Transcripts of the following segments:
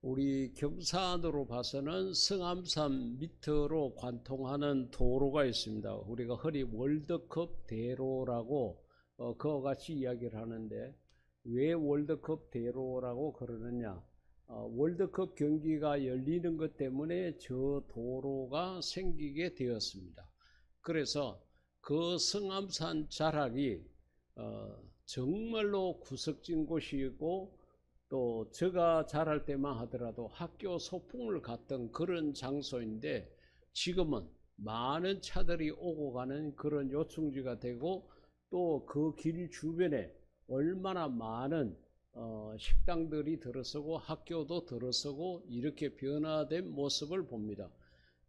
우리 경산으로 봐서는 성암산 밑으로 관통하는 도로가 있습니다. 우리가 흔히 월드컵 대로라고 그와 같이 이야기를 하는데, 왜 월드컵 대로라고 그러느냐, 월드컵 경기가 열리는 것 때문에 저 도로가 생기게 되었습니다. 그래서 그 성암산 자락이 정말로 구석진 곳이고, 또 제가 자랄 때만 하더라도 학교 소풍을 갔던 그런 장소인데, 지금은 많은 차들이 오고 가는 그런 요충지가 되고, 또 그 길 주변에 얼마나 많은 식당들이 들어서고 학교도 들어서고 이렇게 변화된 모습을 봅니다.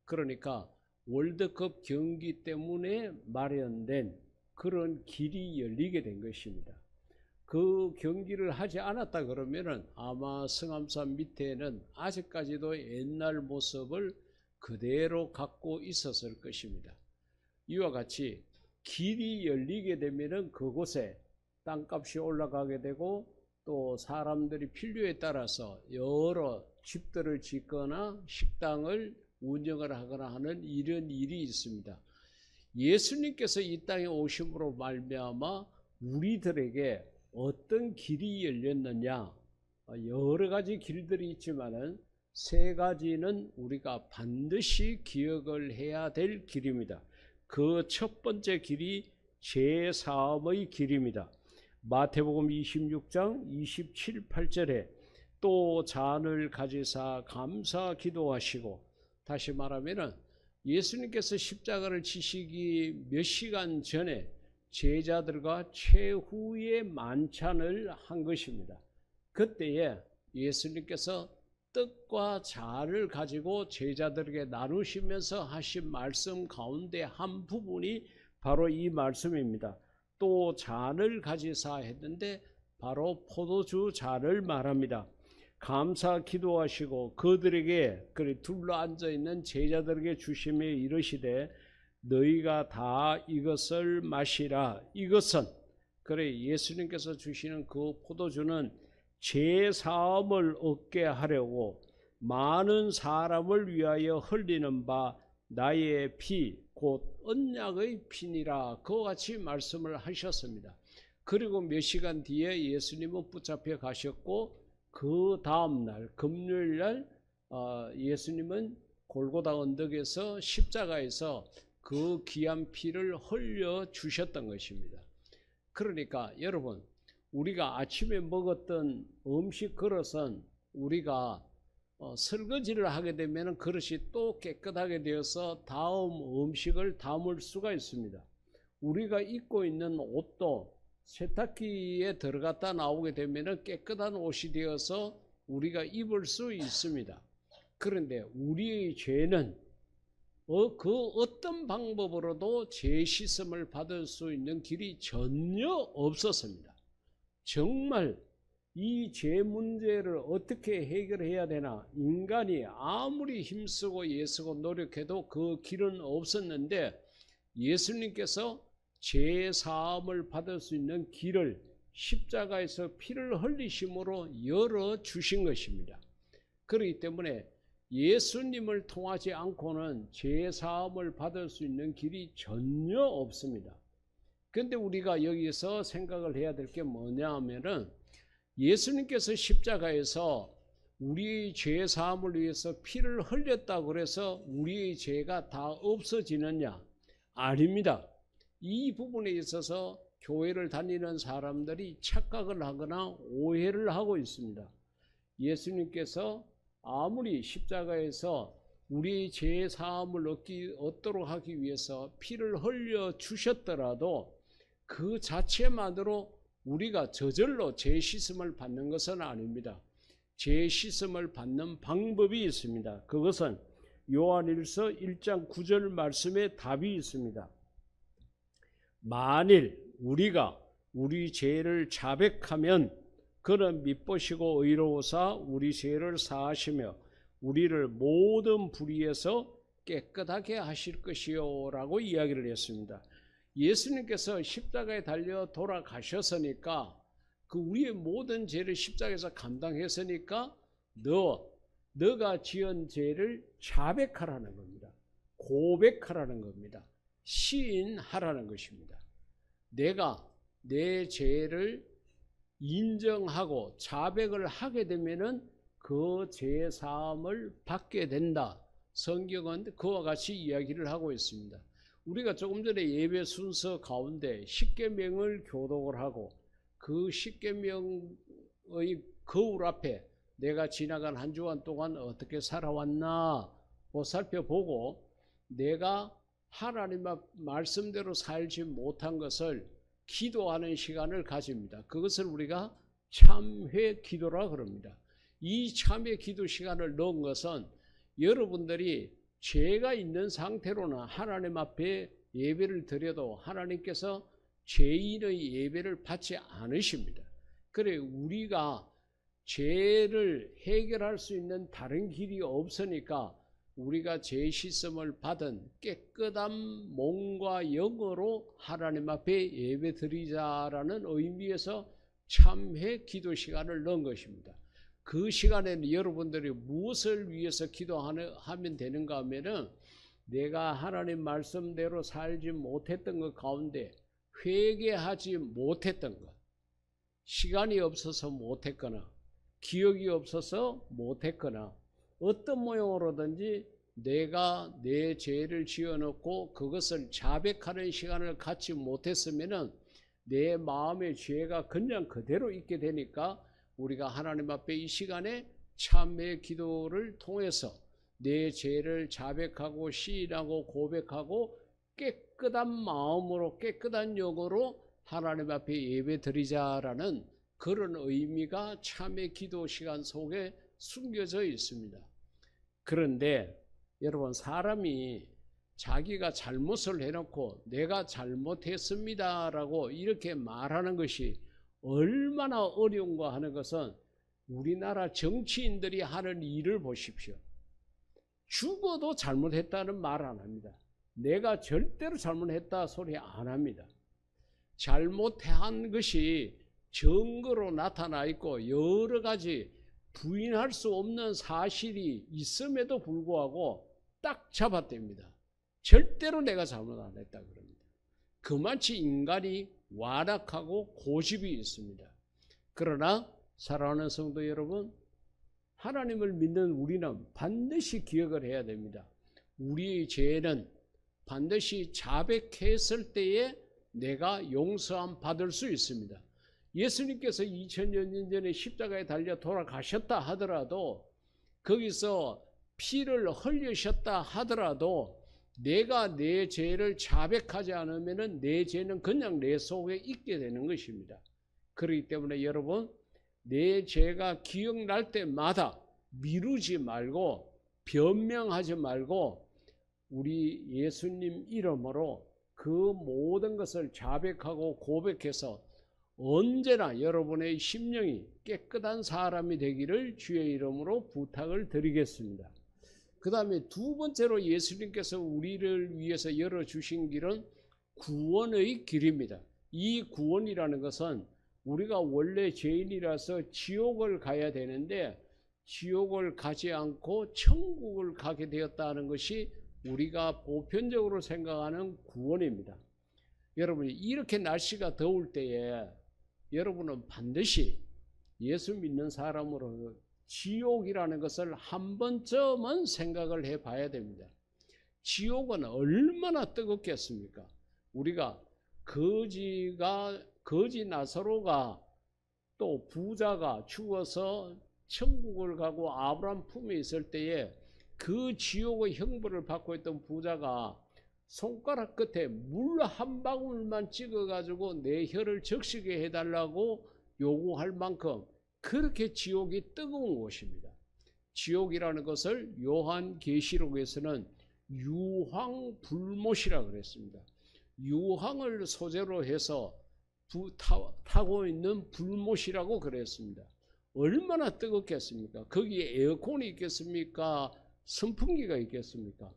그러니까 월드컵 경기 때문에 마련된 그런 길이 열리게 된 것입니다. 그 경기를 하지 않았다 그러면은 아마 성암산 밑에는 아직까지도 옛날 모습을 그대로 갖고 있었을 것입니다. 이와 같이 길이 열리게 되면은 그곳에 땅값이 올라가게 되고, 또 사람들이 필요에 따라서 여러 집들을 짓거나 식당을 운영을 하거나 하는 이런 일이 있습니다. 예수님께서 이 땅에 오심으로 말미암아 우리들에게 어떤 길이 열렸느냐, 여러 가지 길들이 있지만은 세 가지는 우리가 반드시 기억을 해야 될 길입니다. 그 첫 번째 길이 죄사함의 길입니다. 마태복음 26장 27, 8절에 또 잔을 가지사 감사 기도하시고, 다시 말하면은 예수님께서 십자가를 지시기 몇 시간 전에 제자들과 최후의 만찬을 한 것입니다. 그때에 예수님께서 떡과 잔을 가지고 제자들에게 나누시면서 하신 말씀 가운데 한 부분이 바로 이 말씀입니다. 또 잔을 가지사 했는데 바로 포도주 잔을 말합니다. 감사 기도하시고 그들에게, 둘러앉아 있는 제자들에게 주시며 이르시되 너희가 다 이것을 마시라. 이것은, 예수님께서 주시는 그 포도주는 죄 사함을 얻게 하려고 많은 사람을 위하여 흘리는 바 나의 피 곧 언약의 피니라. 그와 같이 말씀을 하셨습니다. 그리고 몇 시간 뒤에 예수님은 붙잡혀 가셨고, 그 다음날 금요일날 예수님은 골고다 언덕에서 십자가에서 그 귀한 피를 흘려 주셨던 것입니다. 그러니까 여러분, 우리가 아침에 먹었던 음식 그릇은 우리가 설거지를 하게 되면 그릇이 또 깨끗하게 되어서 다음 음식을 담을 수가 있습니다. 우리가 입고 있는 옷도 세탁기에 들어갔다 나오게 되면 깨끗한 옷이 되어서 우리가 입을 수 있습니다. 그런데 우리의 죄는 그 어떤 방법으로도 죄 씻음을 받을 수 있는 길이 전혀 없었습니다. 정말 이 죄 문제를 어떻게 해결해야 되나, 인간이 아무리 힘쓰고 애쓰고 노력해도 그 길은 없었는데, 예수님께서 죄 사함을 받을 수 있는 길을 십자가에서 피를 흘리심으로 열어주신 것입니다. 그렇기 때문에 예수님을 통하지 않고는 죄 사함을 받을 수 있는 길이 전혀 없습니다. 그런데 우리가 여기서 생각을 해야 될 게 뭐냐 하면은, 예수님께서 십자가에서 우리의 죄 사함을 위해서 피를 흘렸다고 해서 우리의 죄가 다 없어지느냐? 아닙니다. 이 부분에 있어서 교회를 다니는 사람들이 착각을 하거나 오해를 하고 있습니다. 예수님께서 아무리 십자가에서 우리의 죄 사함을 얻도록 하기 위해서 피를 흘려 주셨더라도 그 자체만으로 우리가 저절로 죄 씻음을 받는 것은 아닙니다. 죄 씻음을 받는 방법이 있습니다. 그것은 요한일서 1장 9절 말씀에 답이 있습니다. 만일 우리가 우리 죄를 자백하면 그는 미쁘시고 의로우사 우리 죄를 사하시며 우리를 모든 불의에서 깨끗하게 하실 것이요 라고 이야기를 했습니다. 예수님께서 십자가에 달려 돌아가셨으니까, 그 우리의 모든 죄를 십자가에서 감당했으니까 너 너가 지은 죄를 자백하라는 겁니다. 고백하라는 겁니다. 시인하라는 것입니다. 내가 내 죄를 인정하고 자백을 하게 되면은 그 죄 사함을 받게 된다. 성경은 그와 같이 이야기를 하고 있습니다. 우리가 조금 전에 예배 순서 가운데 십계명을 교독을 하고 그 십계명의 거울 앞에 내가 지나간 한 주간 동안 어떻게 살아왔나 살펴보고 내가 하나님 말씀대로 살지 못한 것을 기도하는 시간을 가집니다. 그것을 우리가 참회 기도라 그럽니다. 이 참회 기도 시간을 넣은 것은 여러분들이 죄가 있는 상태로는 하나님 앞에 예배를 드려도 하나님께서 죄인의 예배를 받지 않으십니다. 그래 우리가 죄를 해결할 수 있는 다른 길이 없으니까 우리가 죄 씻음을 받은 깨끗한 몸과 영으로 하나님 앞에 예배 드리자라는 의미에서 참회 기도 시간을 넣은 것입니다. 그 시간에는 여러분들이 무엇을 위해서 기도하면 되는가 하면은 내가 하나님 말씀대로 살지 못했던 것 가운데 회개하지 못했던 것, 시간이 없어서 못했거나 기억이 없어서 못했거나 어떤 모양으로든지 내가 내 죄를 지어놓고 그것을 자백하는 시간을 갖지 못했으면은 내 마음의 죄가 그냥 그대로 있게 되니까 우리가 하나님 앞에 이 시간에 참회 기도를 통해서 내 죄를 자백하고 시인하고 고백하고 깨끗한 마음으로 깨끗한 영으로 하나님 앞에 예배 드리자라는 그런 의미가 참회 기도 시간 속에 숨겨져 있습니다. 그런데 여러분 사람이 자기가 잘못을 해놓고 내가 잘못했습니다라고 이렇게 말하는 것이 얼마나 어려운가 하는 것은 우리나라 정치인들이 하는 일을 보십시오. 죽어도 잘못했다는 말 안 합니다. 내가 절대로 잘못했다 소리 안 합니다. 잘못한 것이 증거로 나타나 있고 여러 가지 부인할 수 없는 사실이 있음에도 불구하고 딱 잡아댑니다. 절대로 내가 잘못 안 했다 그럽니다. 그만치 인간이 완악하고 고집이 있습니다. 그러나 사랑하는 성도 여러분, 하나님을 믿는 우리는 반드시 기억을 해야 됩니다. 우리의 죄는 반드시 자백했을 때에 내가 용서함 받을 수 있습니다. 예수님께서 2000년 전에 십자가에 달려 돌아가셨다 하더라도 거기서 피를 흘리셨다 하더라도 내가 내 죄를 자백하지 않으면 내 죄는 그냥 내 속에 있게 되는 것입니다. 그렇기 때문에 여러분 내 죄가 기억날 때마다 미루지 말고 변명하지 말고 우리 예수님 이름으로 그 모든 것을 자백하고 고백해서 언제나 여러분의 심령이 깨끗한 사람이 되기를 주의 이름으로 부탁을 드리겠습니다. 그 다음에 두 번째로 예수님께서 우리를 위해서 열어주신 길은 구원의 길입니다. 이 구원이라는 것은 우리가 원래 죄인이라서 지옥을 가야 되는데 지옥을 가지 않고 천국을 가게 되었다는 것이 우리가 보편적으로 생각하는 구원입니다. 여러분이 이렇게 날씨가 더울 때에 여러분은 반드시 예수 믿는 사람으로 지옥이라는 것을 한 번쯤은 생각을 해봐야 됩니다. 지옥은 얼마나 뜨겁겠습니까? 우리가 거지 나사로가 또 부자가 죽어서 천국을 가고 아브라함 품에 있을 때에 그 지옥의 형벌을 받고 있던 부자가 손가락 끝에 물 한 방울만 찍어가지고 내 혀를 적시게 해달라고 요구할 만큼 그렇게 지옥이 뜨거운 곳입니다. 지옥이라는 것을 요한계시록에서는 유황불못이라고 그랬습니다. 유황을 소재로 해서 타고 있는 불못이라고 그랬습니다. 얼마나 뜨겁겠습니까? 거기에 에어컨이 있겠습니까? 선풍기가 있겠습니까?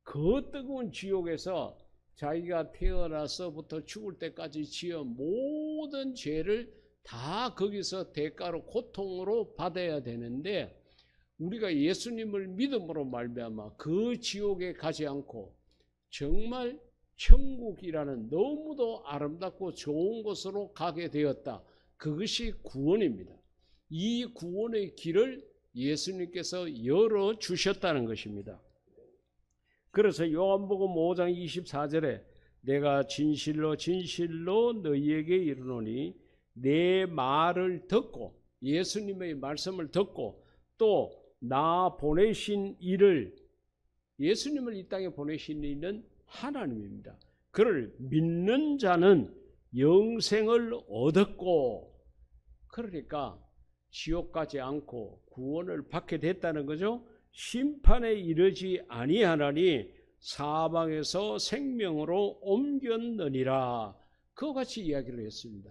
그 뜨거운 지옥에서 자기가 태어나서부터 죽을 때까지 지은 모든 죄를 다 거기서 대가로 고통으로 받아야 되는데 우리가 예수님을 믿음으로 말미암아 그 지옥에 가지 않고 정말 천국이라는 너무도 아름답고 좋은 곳으로 가게 되었다. 그것이 구원입니다. 이 구원의 길을 예수님께서 열어주셨다는 것입니다. 그래서 요한복음 5장 24절에 내가 진실로 진실로 너희에게 이르노니 내 말을 듣고 예수님의 말씀을 듣고 또 나 보내신 이를 예수님을 이 땅에 보내신 이는 하나님입니다. 그를 믿는 자는 영생을 얻었고 그러니까 지옥 가지 않고 구원을 받게 됐다는 거죠. 심판에 이르지 아니하나니 사망에서 생명으로 옮겼느니라. 그와 같이 이야기를 했습니다.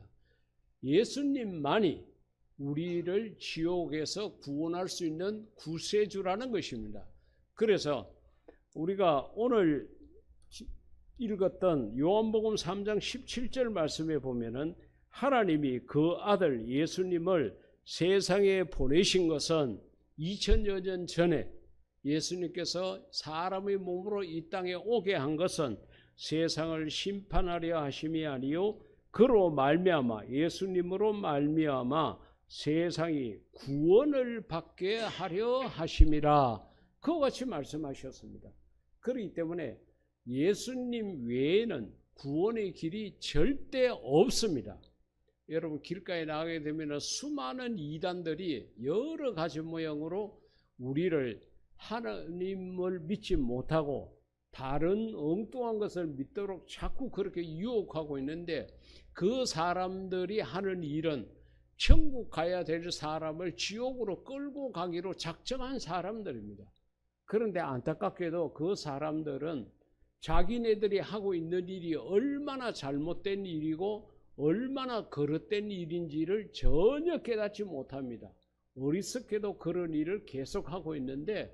예수님만이 우리를 지옥에서 구원할 수 있는 구세주라는 것입니다. 그래서 우리가 오늘 읽었던 요한복음 3장 17절 말씀에 보면은 하나님이 그 아들 예수님을 세상에 보내신 것은 2000여 년 전에 예수님께서 사람의 몸으로 이 땅에 오게 한 것은 세상을 심판하려 하심이 아니요 그로 말미암아 예수님으로 말미암아 세상이 구원을 받게 하려 하심이라. 그와 같이 말씀하셨습니다. 그렇기 때문에 예수님 외에는 구원의 길이 절대 없습니다. 여러분 길가에 나가게 되면 수많은 이단들이 여러 가지 모양으로 우리를 하나님을 믿지 못하고 다른 엉뚱한 것을 믿도록 자꾸 그렇게 유혹하고 있는데 그 사람들이 하는 일은 천국 가야 될 사람을 지옥으로 끌고 가기로 작정한 사람들입니다. 그런데 안타깝게도 그 사람들은 자기네들이 하고 있는 일이 얼마나 잘못된 일이고 얼마나 거릇된 일인지를 전혀 깨닫지 못합니다. 어리석게도 그런 일을 계속하고 있는데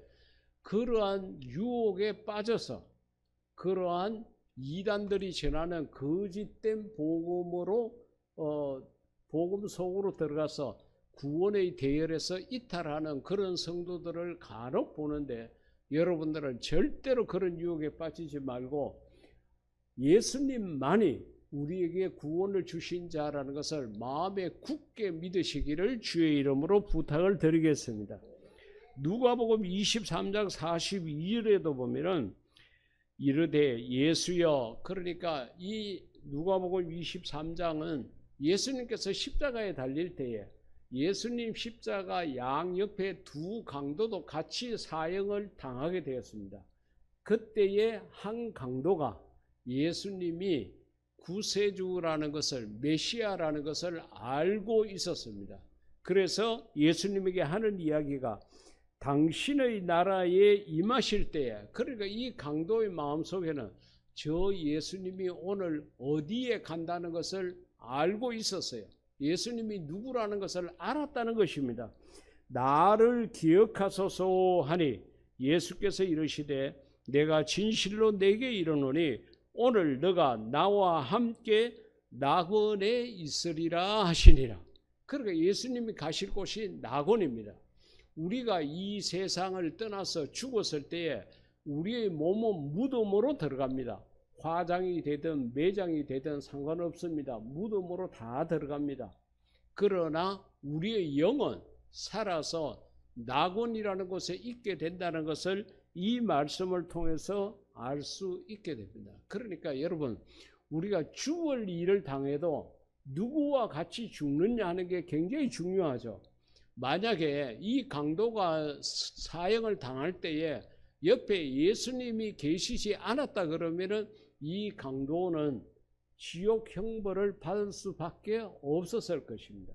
그러한 유혹에 빠져서 그러한 이단들이 전하는 거짓된 복음으로 복음 속으로 들어가서 구원의 대열에서 이탈하는 그런 성도들을 간혹 보는데 여러분들은 절대로 그런 유혹에 빠지지 말고 예수님만이 우리에게 구원을 주신 자라는 것을 마음에 굳게 믿으시기를 주의 이름으로 부탁을 드리겠습니다. 누가복음 23장 42절에도 보면은 이르되 예수여, 그러니까 이 누가복음 23장은 예수님께서 십자가에 달릴 때에 예수님 십자가 양옆에 두 강도도 같이 사형을 당하게 되었습니다. 그때의 한 강도가 예수님이 구세주라는 것을, 메시아라는 것을 알고 있었습니다. 그래서 예수님에게 하는 이야기가 당신의 나라에 임하실 때에, 그러니까 이 강도의 마음속에는 저 예수님이 오늘 어디에 간다는 것을 알고 있었어요. 예수님이 누구라는 것을 알았다는 것입니다. 나를 기억하소서 하니 예수께서 이르시되 내가 진실로 내게 이르노니 오늘 너가 나와 함께 낙원에 있으리라 하시니라. 그러니까 예수님이 가실 곳이 낙원입니다. 우리가 이 세상을 떠나서 죽었을 때에 우리의 몸은 무덤으로 들어갑니다. 화장이 되든 매장이 되든 상관없습니다. 무덤으로 다 들어갑니다. 그러나 우리의 영은 살아서 낙원이라는 곳에 있게 된다는 것을 이 말씀을 통해서 알 수 있게 됩니다. 그러니까 여러분, 우리가 죽을 일을 당해도 누구와 같이 죽느냐 하는 게 굉장히 중요하죠. 만약에 이 강도가 사형을 당할 때에 옆에 예수님이 계시지 않았다 그러면은 이 강도는 지옥 형벌을 받을 수밖에 없었을 것입니다.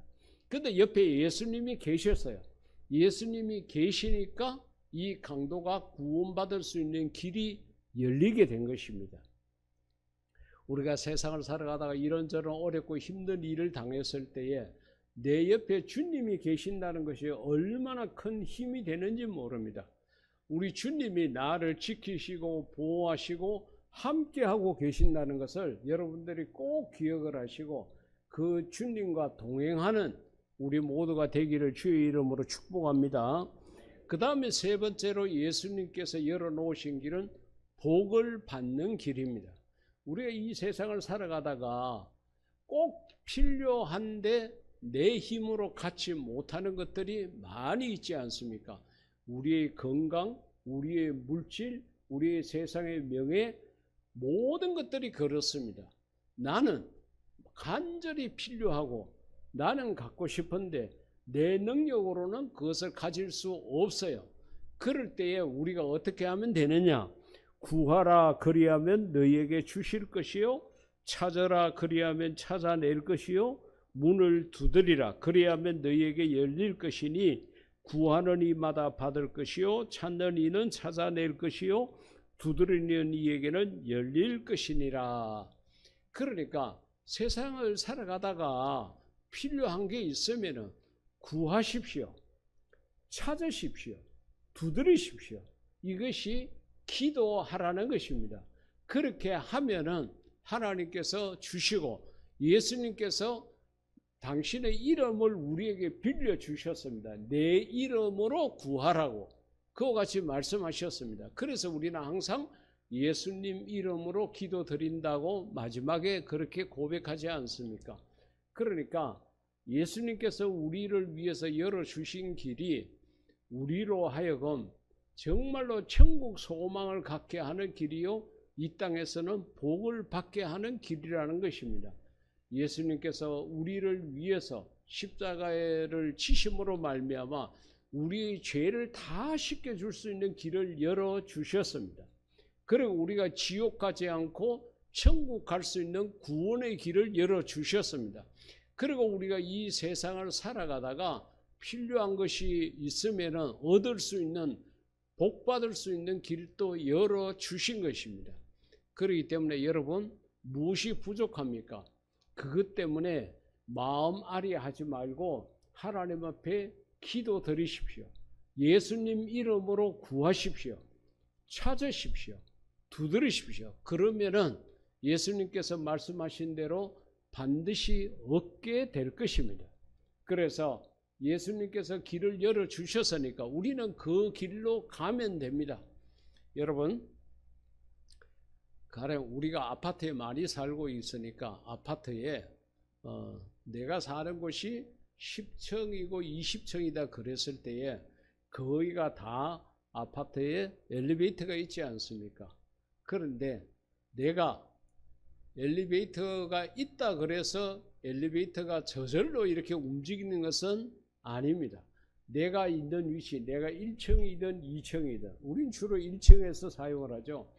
그런데 옆에 예수님이 계셨어요. 예수님이 계시니까 이 강도가 구원받을 수 있는 길이 열리게 된 것입니다. 우리가 세상을 살아가다가 이런저런 어렵고 힘든 일을 당했을 때에 내 옆에 주님이 계신다는 것이 얼마나 큰 힘이 되는지 모릅니다. 우리 주님이 나를 지키시고 보호하시고 함께하고 계신다는 것을 여러분들이 꼭 기억을 하시고 그 주님과 동행하는 우리 모두가 되기를 주의 이름으로 축복합니다. 그 다음에 세 번째로 예수님께서 열어놓으신 길은 복을 받는 길입니다. 우리가 이 세상을 살아가다가 꼭 필요한데 내 힘으로 갖지 못하는 것들이 많이 있지 않습니까? 우리의 건강, 우리의 물질, 우리의 세상의 명예, 모든 것들이 그렇습니다. 나는 간절히 필요하고 나는 갖고 싶은데 내 능력으로는 그것을 가질 수 없어요. 그럴 때에 우리가 어떻게 하면 되느냐? 구하라 그리하면 너희에게 주실 것이요, 찾아라 그리하면 찾아낼 것이요, 문을 두드리라 그리하면 너희에게 열릴 것이니 구하는 이마다 받을 것이요, 찾는 이는 찾아낼 것이요, 두드리는 이에게는 열릴 것이니라. 그러니까 세상을 살아가다가 필요한 게 있으면 구하십시오, 찾으십시오, 두드리십시오. 이것이 기도하라는 것입니다. 그렇게 하면은 하나님께서 주시고 예수님께서 당신의 이름을 우리에게 빌려주셨습니다. 내 이름으로 구하라고 그와 같이 말씀하셨습니다. 그래서 우리는 항상 예수님 이름으로 기도드린다고 마지막에 그렇게 고백하지 않습니까? 그러니까 예수님께서 우리를 위해서 열어주신 길이 우리로 하여금 정말로 천국 소망을 갖게 하는 길이요, 이 땅에서는 복을 받게 하는 길이라는 것입니다. 예수님께서 우리를 위해서 십자가를 지심으로 말미암아 우리의 죄를 다 씻겨줄 수 있는 길을 열어주셨습니다. 그리고 우리가 지옥 가지 않고 천국 갈 수 있는 구원의 길을 열어주셨습니다. 그리고 우리가 이 세상을 살아가다가 필요한 것이 있으면 얻을 수 있는, 복 받을 수 있는 길도 열어주신 것입니다. 그렇기 때문에 여러분, 무엇이 부족합니까? 그것 때문에 마음 아리하지 말고 하나님 앞에 기도 드리십시오. 예수님 이름으로 구하십시오. 찾으십시오. 두드리십시오. 그러면은 예수님께서 말씀하신 대로 반드시 얻게 될 것입니다. 그래서 예수님께서 길을 열어주셨으니까 우리는 그 길로 가면 됩니다. 여러분, 가령 우리가 아파트에 많이 살고 있으니까 아파트에 내가 사는 곳이 10층이고 20층이다 그랬을 때에 거기가 다 아파트에 엘리베이터가 있지 않습니까? 그런데 내가 엘리베이터가 있다 그래서 엘리베이터가 저절로 이렇게 움직이는 것은 아닙니다. 내가 있는 위치, 내가 1층이든 2층이든, 우린 주로 1층에서 사용을 하죠.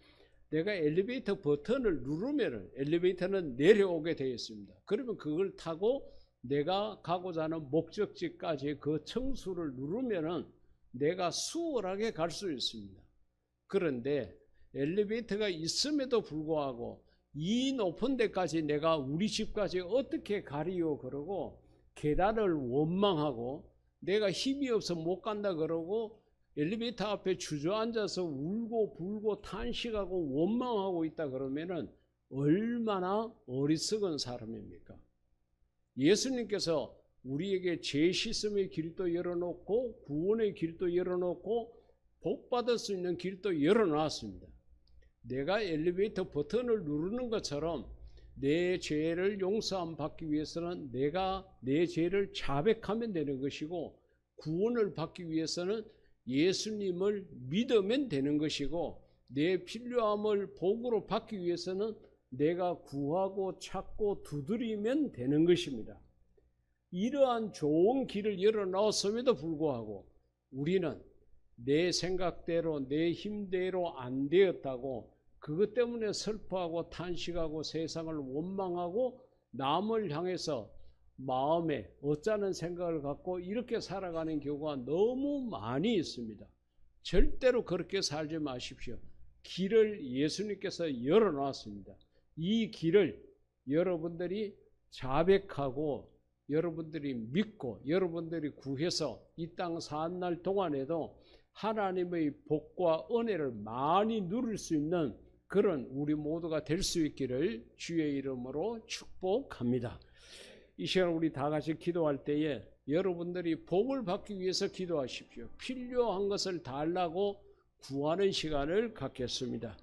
내가 엘리베이터 버튼을 누르면 엘리베이터는 내려오게 되어 있습니다. 그러면 그걸 타고 내가 가고자 하는 목적지까지 그 층수를 누르면 내가 수월하게 갈 수 있습니다. 그런데 엘리베이터가 있음에도 불구하고 이 높은 데까지 내가 우리 집까지 어떻게 가리요 그러고 계단을 원망하고 내가 힘이 없어 못 간다 그러고 엘리베이터 앞에 주저앉아서 울고 불고 탄식하고 원망하고 있다 그러면은 얼마나 어리석은 사람입니까? 예수님께서 우리에게 죄 씻음의 길도 열어놓고 구원의 길도 열어놓고 복 받을 수 있는 길도 열어놨습니다. 내가 엘리베이터 버튼을 누르는 것처럼 내 죄를 용서함 받기 위해서는 내가 내 죄를 자백하면 되는 것이고, 구원을 받기 위해서는 예수님을 믿으면 되는 것이고, 내 필요함을 복으로 받기 위해서는 내가 구하고 찾고 두드리면 되는 것입니다. 이러한 좋은 길을 열어놓았음에도 불구하고 우리는 내 생각대로 내 힘대로 안 되었다고 그것 때문에 슬퍼하고 탄식하고 세상을 원망하고 남을 향해서 마음에 어쩌는 생각을 갖고 이렇게 살아가는 경우가 너무 많이 있습니다. 절대로 그렇게 살지 마십시오. 길을 예수님께서 열어놨습니다. 이 길을 여러분들이 자백하고 여러분들이 믿고 여러분들이 구해서 이 땅 사는 날 동안에도 하나님의 복과 은혜를 많이 누릴 수 있는 그런 우리 모두가 될 수 있기를 주의 이름으로 축복합니다. 이 시간 우리 다 같이 기도할 때에 여러분들이 복을 받기 위해서 기도하십시오. 필요한 것을 달라고 구하는 시간을 갖겠습니다.